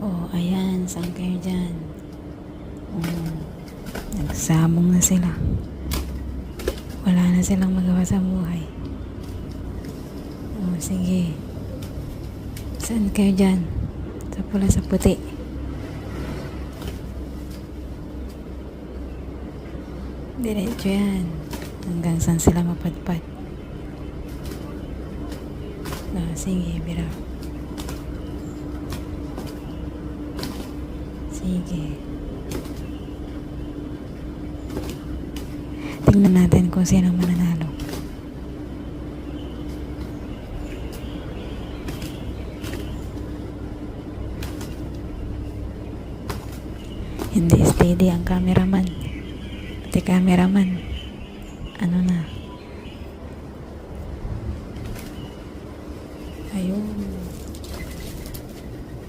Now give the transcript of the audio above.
Oh, ayan. Saan kayo dyan? Oh, nagsabong na sila. Wala na silang magawa sa buhay. Oh, sige. Saan kayo dyan? Sa pula, sa puti. Diretso yan. Hanggang saan sila mapadpad. Ah, sige, bira. Sige. Tingnan natin kung sino mananalo. Hindi steady ang cameraman. Pati cameraman. Ano na?